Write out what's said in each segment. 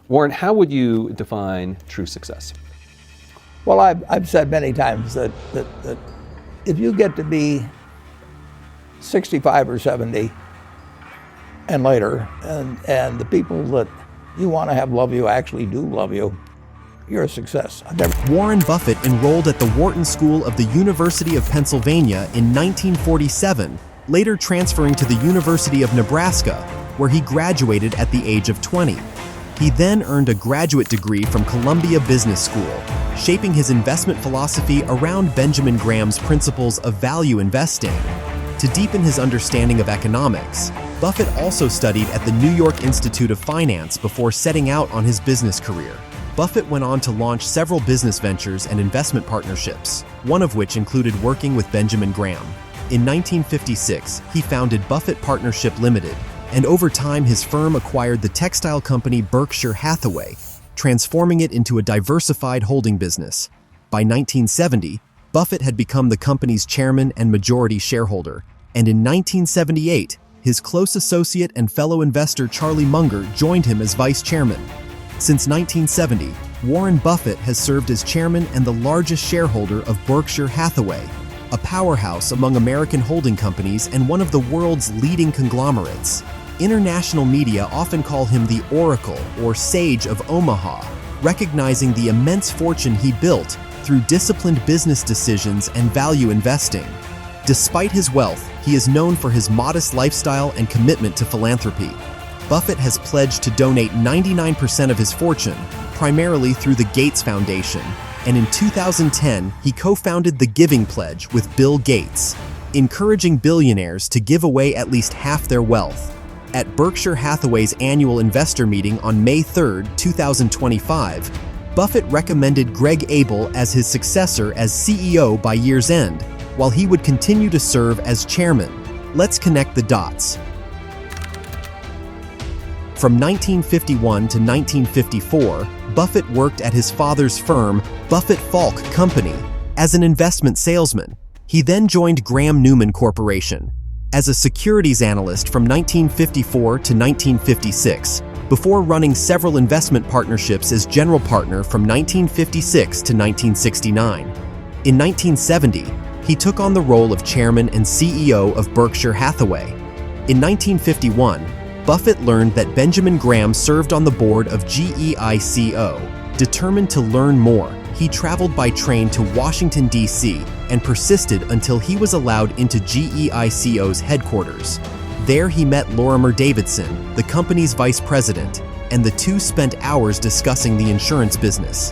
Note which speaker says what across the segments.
Speaker 1: Warren, how would you define true success?
Speaker 2: Well, I've said many times that if you get to be 65 or 70 and later, and the people that you want to have love you actually do love you, you're a success.
Speaker 3: Warren Buffett enrolled at the Wharton School of the University of Pennsylvania in 1947, later transferring to the University of Nebraska, where he graduated at the age of 20. He then earned a graduate degree from Columbia Business School, shaping his investment philosophy around Benjamin Graham's principles of value investing. To deepen his understanding of economics, Buffett also studied at the New York Institute of Finance before setting out on his business career. Buffett went on to launch several business ventures and investment partnerships, one of which included working with Benjamin Graham. In 1956, he founded Buffett Partnership Limited, and over time his firm acquired the textile company Berkshire Hathaway, transforming it into a diversified holding business. By 1970, Buffett had become the company's chairman and majority shareholder, and in 1978, his close associate and fellow investor Charlie Munger joined him as vice chairman. Since 1970, Warren Buffett has served as chairman and the largest shareholder of Berkshire Hathaway, a powerhouse among American holding companies and one of the world's leading conglomerates. International media often call him the Oracle or Sage of Omaha, recognizing the immense fortune he built through disciplined business decisions and value investing. Despite his wealth, he is known for his modest lifestyle and commitment to philanthropy. Buffett has pledged to donate 99% of his fortune, primarily through the Gates Foundation, and in 2010, he co-founded the Giving Pledge with Bill Gates, encouraging billionaires to give away at least half their wealth. At Berkshire Hathaway's annual investor meeting on May 3, 2025, Buffett recommended Greg Abel as his successor as CEO by year's end, while he would continue to serve as chairman. Let's connect the dots. From 1951 to 1954, Buffett worked at his father's firm, Buffett Falk Company, as an investment salesman. He then joined Graham-Newman Corporation as a securities analyst from 1954 to 1956, before running several investment partnerships as general partner from 1956 to 1969. In 1970, he took on the role of chairman and CEO of Berkshire Hathaway. In 1951, Buffett learned that Benjamin Graham served on the board of GEICO. Determined to learn more, he traveled by train to Washington, D.C., and persisted until he was allowed into GEICO's headquarters. There he met Lorimer Davidson, the company's vice president, and the two spent hours discussing the insurance business.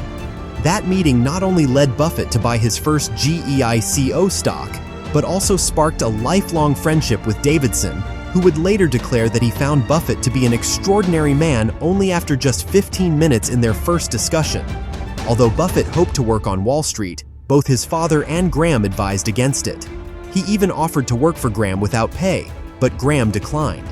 Speaker 3: That meeting not only led Buffett to buy his first GEICO stock, but also sparked a lifelong friendship with Davidson, who would later declare that he found Buffett to be an extraordinary man only after just 15 minutes in their first discussion. Although Buffett hoped to work on Wall Street, both his father and Graham advised against it. He even offered to work for Graham without pay, but Graham declined.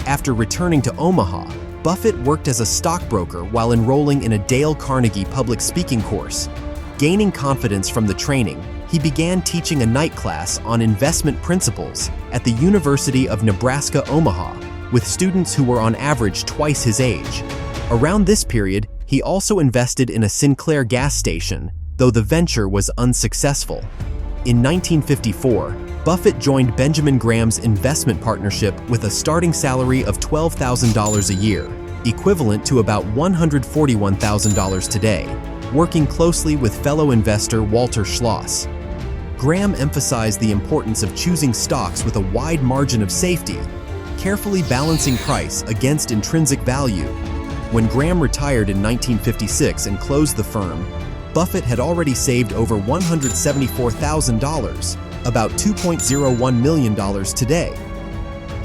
Speaker 3: After returning to Omaha, Buffett worked as a stockbroker while enrolling in a Dale Carnegie public speaking course. Gaining confidence from the training, he began teaching a night class on investment principles at the University of Nebraska-Omaha, with students who were on average twice his age. Around this period, he also invested in a Sinclair gas station, though the venture was unsuccessful. In 1954, Buffett joined Benjamin Graham's investment partnership with a starting salary of $12,000 a year, equivalent to about $141,000 today, working closely with fellow investor Walter Schloss. Graham emphasized the importance of choosing stocks with a wide margin of safety, carefully balancing price against intrinsic value. When Graham retired in 1956 and closed the firm, Buffett had already saved over $174,000, about $2.01 million today.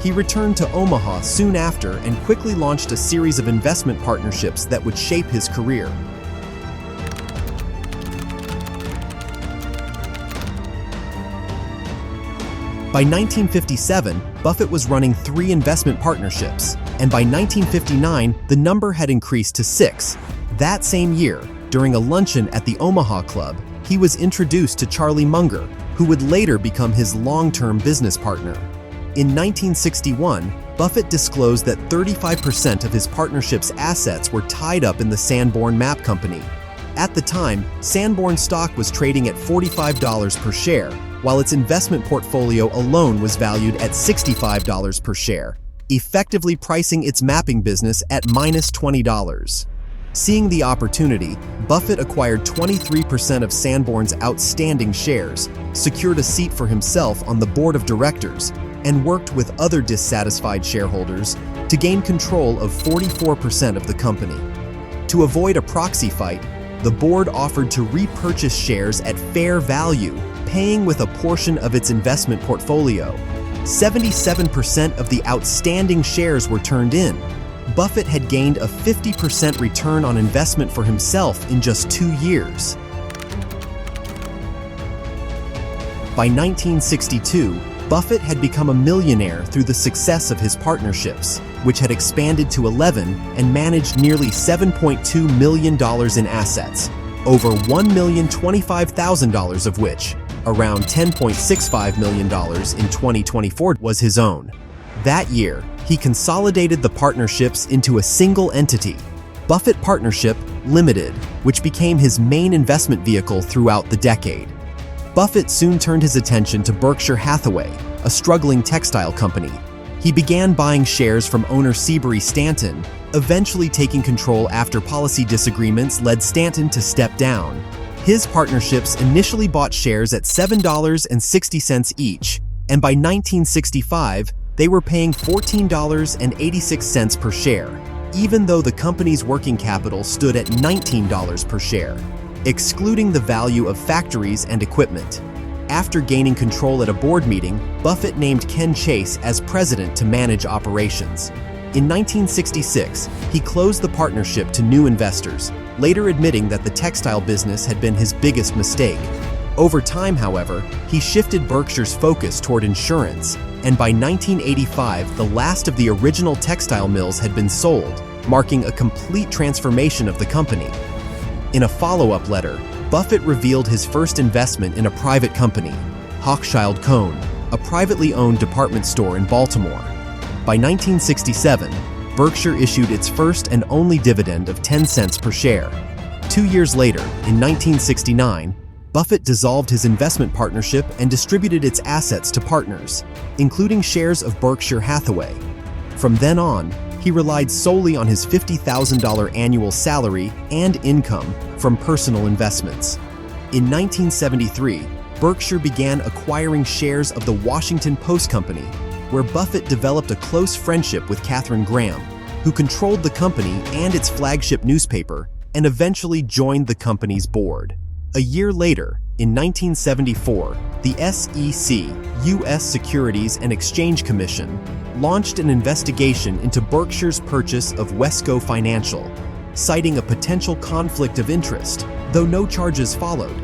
Speaker 3: He returned to Omaha soon after and quickly launched a series of investment partnerships that would shape his career. By 1957, Buffett was running 3 investment partnerships, and by 1959, the number had increased to 6. That same year, during a luncheon at the Omaha Club, he was introduced to Charlie Munger, who would later become his long-term business partner. In 1961, Buffett disclosed that 35% of his partnership's assets were tied up in the Sanborn Map Company. At the time, Sanborn stock was trading at $45 per share, while its investment portfolio alone was valued at $65 per share, effectively pricing its mapping business at minus $20. Seeing the opportunity, Buffett acquired 23% of Sanborn's outstanding shares, secured a seat for himself on the board of directors, and worked with other dissatisfied shareholders to gain control of 44% of the company. To avoid a proxy fight, the board offered to repurchase shares at fair value, paying with a portion of its investment portfolio. 77% of the outstanding shares were turned in. Buffett had gained a 50% return on investment for himself in just 2 years. By 1962, Buffett had become a millionaire through the success of his partnerships, which had expanded to 11 and managed nearly $7.2 million in assets, over $1,025,000 of which, around $10.65 million in 2024, was his own. That year, he consolidated the partnerships into a single entity, Buffett Partnership Limited, which became his main investment vehicle throughout the decade. Buffett soon turned his attention to Berkshire Hathaway, a struggling textile company. He began buying shares from owner Seabury Stanton, eventually taking control after policy disagreements led Stanton to step down. His partnerships initially bought shares at $7.60 each, and by 1965, they were paying $14.86 per share, even though the company's working capital stood at $19 per share, excluding the value of factories and equipment. After gaining control at a board meeting, Buffett named Ken Chase as president to manage operations. In 1966, he closed the partnership to new investors, later admitting that the textile business had been his biggest mistake. Over time, however, he shifted Berkshire's focus toward insurance, and by 1985, the last of the original textile mills had been sold, marking a complete transformation of the company. In a follow-up letter, Buffett revealed his first investment in a private company, Hochschild Kohn, a privately owned department store in Baltimore. By 1967, Berkshire issued its first and only dividend of 10 cents per share. 2 years later, in 1969, Buffett dissolved his investment partnership and distributed its assets to partners, including shares of Berkshire Hathaway. From then on, he relied solely on his $50,000 annual salary and income from personal investments. In 1973, Berkshire began acquiring shares of the Washington Post Company, where Buffett developed a close friendship with Katharine Graham, who controlled the company and its flagship newspaper, and eventually joined the company's board. A year later, in 1974, the SEC, U.S. Securities and Exchange Commission, launched an investigation into Berkshire's purchase of Wesco Financial, citing a potential conflict of interest, though no charges followed.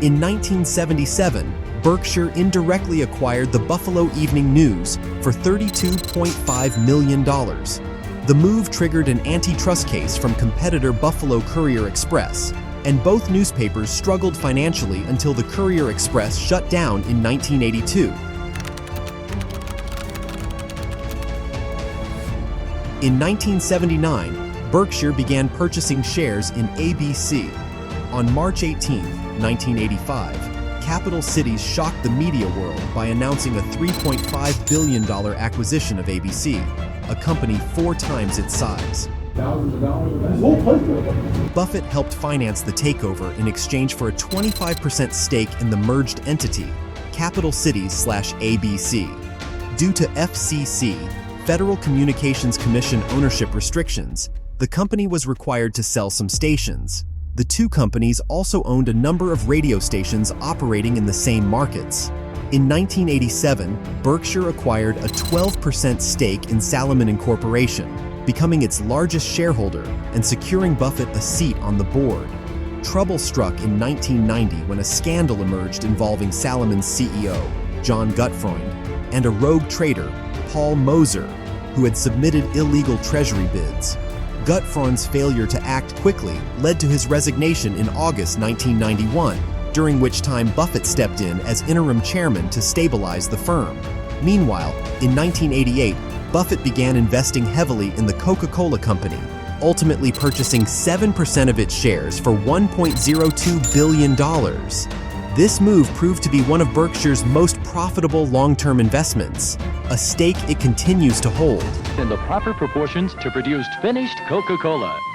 Speaker 3: In 1977, Berkshire indirectly acquired the Buffalo Evening News for $32.5 million. The move triggered an antitrust case from competitor Buffalo Courier Express, and both newspapers struggled financially until the Courier Express shut down in 1982. In 1979, Berkshire began purchasing shares in ABC. On March 18, 1985, Capital Cities shocked the media world by announcing a $3.5 billion acquisition of ABC, a company 4 times its size. Buffett helped finance the takeover in exchange for a 25% stake in the merged entity, Capital Cities/ABC. Due to FCC, Federal Communications Commission ownership restrictions, the company was required to sell some stations. The two companies also owned a number of radio stations operating in the same markets. In 1987, Berkshire acquired a 12% stake in Salomon Incorporation, becoming its largest shareholder and securing Buffett a seat on the board. Trouble struck in 1990 when a scandal emerged involving Salomon's CEO, John Gutfreund, and a rogue trader, Paul Moser, who had submitted illegal treasury bids. Gutfreund's failure to act quickly led to his resignation in August 1991, during which time Buffett stepped in as interim chairman to stabilize the firm. Meanwhile, in 1988, Buffett began investing heavily in the Coca-Cola Company, ultimately purchasing 7% of its shares for $1.02 billion. This move proved to be one of Berkshire's most profitable long-term investments, a stake it continues to hold.
Speaker 4: In the proper proportions to produce finished Coca-Cola.